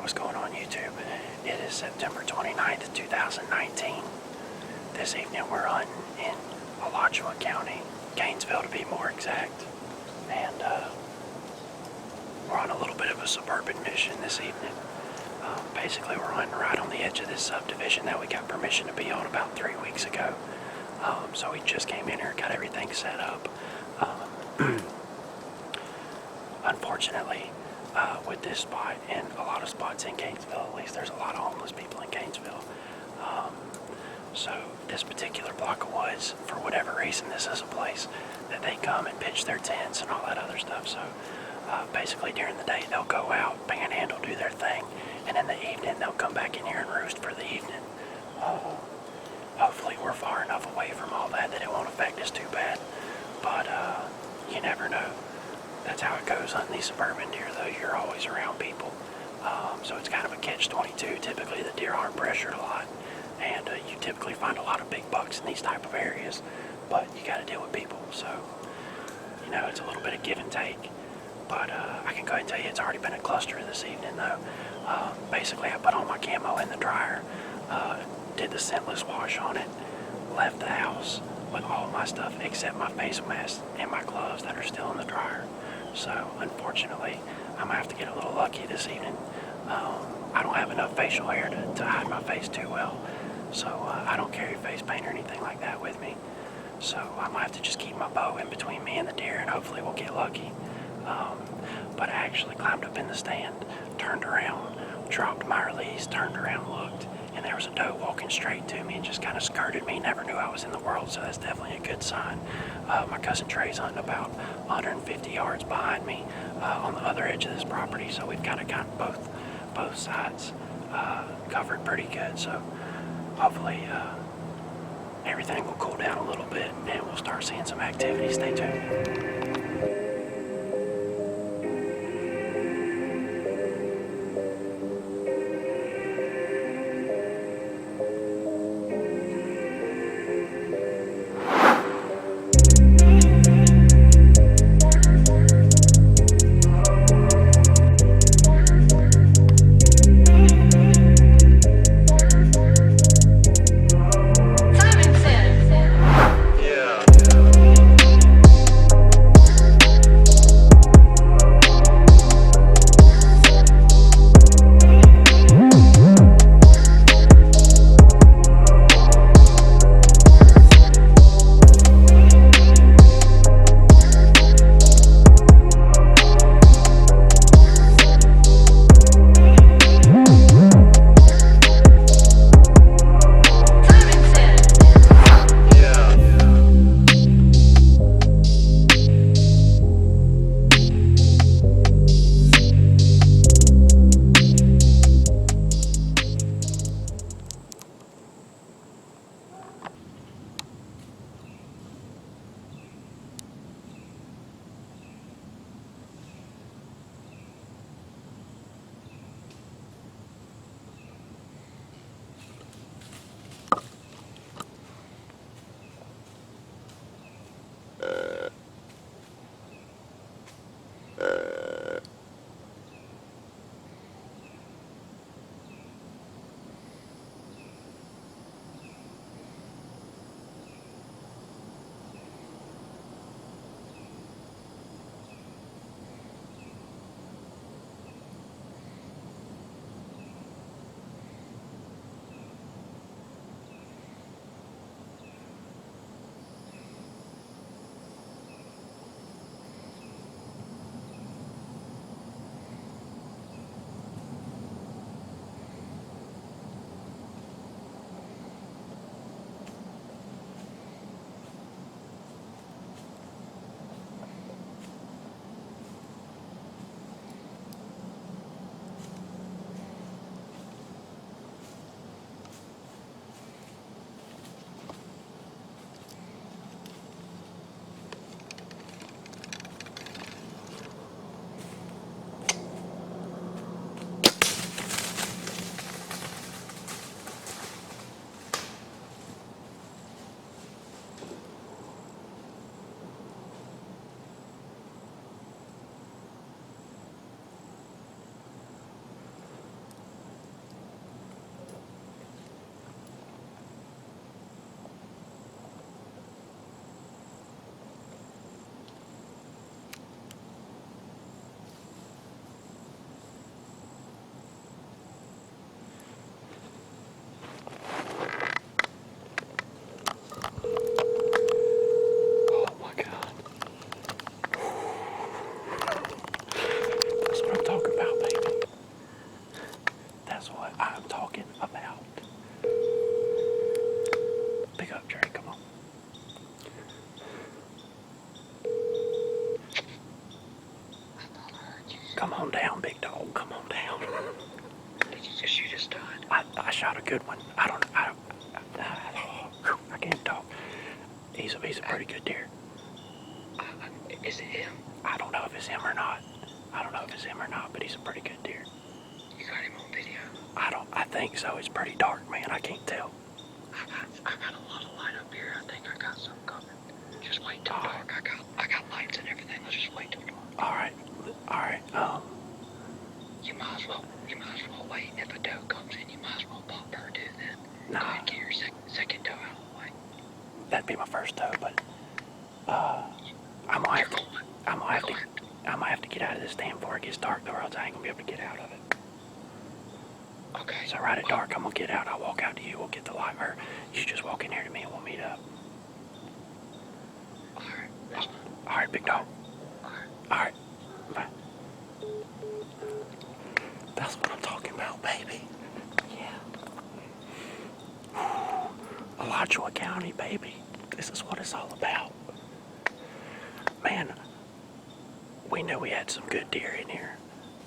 what's going on YouTube. It is September 29th, 2019. This evening we're hunting in Alachua County, Gainesville to be more exact. And we're on a little bit of a suburban mission this evening. Basically we're hunting right on the edge of this subdivision that we got permission to be on about 3 weeks ago. So we just came in here and got everything set up. Unfortunately, with this spot and a lot of spots in Gainesville, at least there's a lot of homeless people in Gainesville. So this particular block of woods, for whatever reason, this is a place that they come and pitch their tents and all that other stuff. So basically during the day they'll go out, panhandle, do their thing, and in the evening they'll come back in here and roost for the evening. Hopefully we're far enough away from all that it won't affect us too bad, but you never know. That's how it goes hunting these suburban deer, though. You're always around people. So it's kind of a catch-22. Typically the deer aren't pressured a lot, and you typically find a lot of big bucks in these type of areas, but you got to deal with people. So, you know, it's a little bit of give and take. But I can go ahead and tell you it's already been a cluster this evening, though. Basically, I put all my camo in the dryer, did the scentless wash on it, left the house with all my stuff except my face mask and my gloves that are still in the dryer. So, unfortunately, I'm going to have to get a little lucky this evening. I don't have enough facial hair to hide my face too well, so I don't carry face paint or anything like that with me. So I might have to just keep my bow in between me and the deer, and hopefully we'll get lucky. But I actually climbed up in the stand, turned around, dropped my release, turned around, looked, and there was a doe walking straight to me and just kind of skirted me. Never knew I was in the world, so that's definitely a good sign. My cousin Trey's hunting about 150 yards behind me on the other edge of this property, so we've kind of got both sides covered pretty good. So hopefully everything will cool down a little bit and we'll start seeing some activity. Stay tuned. on down, big dog. Come on down. Did you just shoot a stud? I shot a good one. I can't talk. He's a pretty good deer. Is it him? I don't know if it's him or not. But he's a pretty good deer. You got him on video? I think so. It's pretty dark, man. I can't tell. I got a lot of light up here. I think I got something coming. Just wait till dark. I got lights and everything. Let's just wait till dark. All right. You might as well wait. If a doe comes in, you might as well pop her too then. Nah. Go ahead and get your second doe out of the way. That'd be my first doe, but I'm gonna have to get out of this stand before it gets dark, though, or else I ain't gonna be able to get out of it. Okay. So right at dark, I'm gonna get out. I'll walk out to you. We'll get the light, or you just walk in here to me and we'll meet up. All right. That's fine. All right, big dog. All right. All right. Bye. That's what I'm talking about, baby. Yeah. Alachua County, baby. This is what it's all about. Man, we knew we had some good deer in here,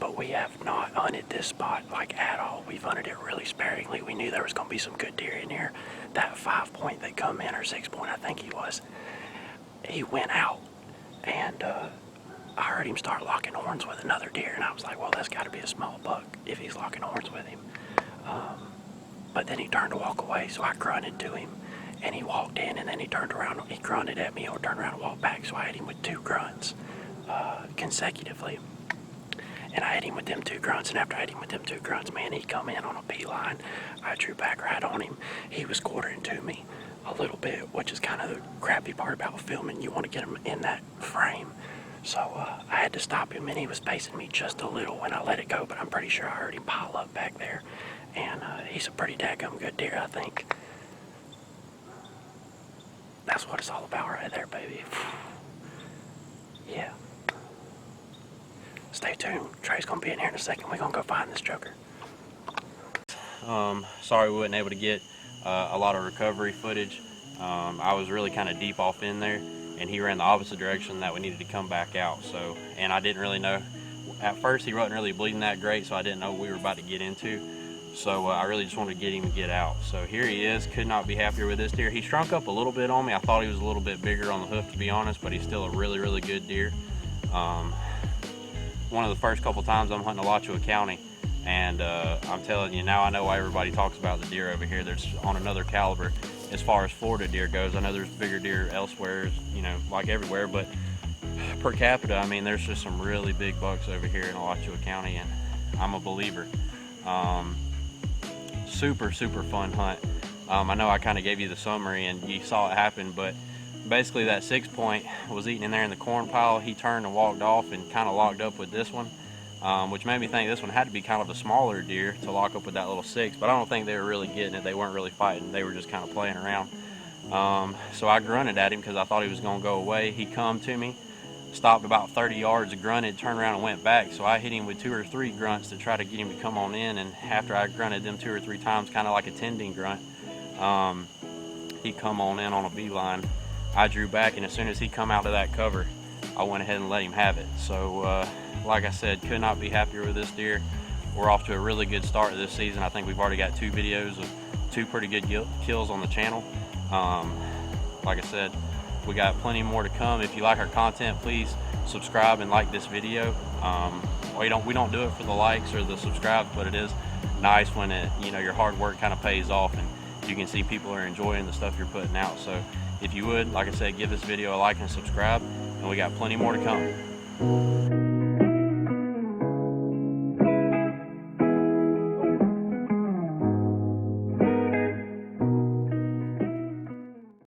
but we have not hunted this spot like at all. We've hunted it really sparingly. We knew there was going to be some good deer in here. That 5 point that come in, or 6 point I think he was, he went out, and I heard him start locking horns with another deer, and I was like, well, that's got to be a small buck if he's locking horns with him. But then he turned to walk away, so I grunted to him, and he walked in, and then he turned around, he grunted at me, or turned around and walked back, so I hit him with 2 grunts consecutively. And I hit him with them 2 grunts, and after I hit him with them 2 grunts, man, he come in on a beeline. I drew back right on him. He was quartering to me a little bit, which is kind of the crappy part about filming. You want to get him in that frame. So I had to stop him, and he was pacing me just a little when I let it go, but I'm pretty sure I heard him pile up back there. And he's a pretty daggum good deer, I think. That's what it's all about right there, baby. Yeah. Stay tuned. Trey's gonna be in here in a second. We're gonna go find this joker. Sorry we wasn't able to get a lot of recovery footage. I was really kind of deep off in there, and he ran the opposite direction that we needed to come back out. So, and I didn't really know. At first, he wasn't really bleeding that great, so I didn't know what we were about to get into. So I really just wanted to get him to get out. So here he is. Could not be happier with this deer. He shrunk up a little bit on me. I thought he was a little bit bigger on the hoof, to be honest, but he's still a really, really good deer. One of the first couple times I'm hunting Alachua County, and I'm telling you, now I know why everybody talks about the deer over here. There's on another caliber as far as Florida deer goes. I know there's bigger deer elsewhere, you know, like everywhere, but per capita, I mean, there's just some really big bucks over here in Alachua County, and I'm a believer. Super, super fun hunt. I know I kind of gave you the summary and you saw it happen, but basically that 6 point was eating in there in the corn pile. He turned and walked off and kind of locked up with this one, which made me think this one had to be kind of a smaller deer to lock up with that little 6, but I don't think they were really getting it. They weren't really fighting. They were just kind of playing around. So I grunted at him because I thought he was going to go away. He come to me, stopped about 30 yards, grunted, turned around and went back. So I hit him with 2 or 3 grunts to try to get him to come on in, and after I grunted them 2 or 3 times, kind of like a tending grunt, he come on in on a beeline. I drew back, and as soon as he come out of that cover, I went ahead and let him have it. So like I said, could not be happier with this deer. We're off to a really good start this season. I think we've already got 2 videos of 2 pretty good kills on the channel. Like I said, we got plenty more to come. If you like our content, please subscribe and like this video. We don't do it for the likes or the subscribes, but it is nice when your hard work kind of pays off and you can see people are enjoying the stuff you're putting out. So if you would, like I said, give this video a like and subscribe, and we got plenty more to come.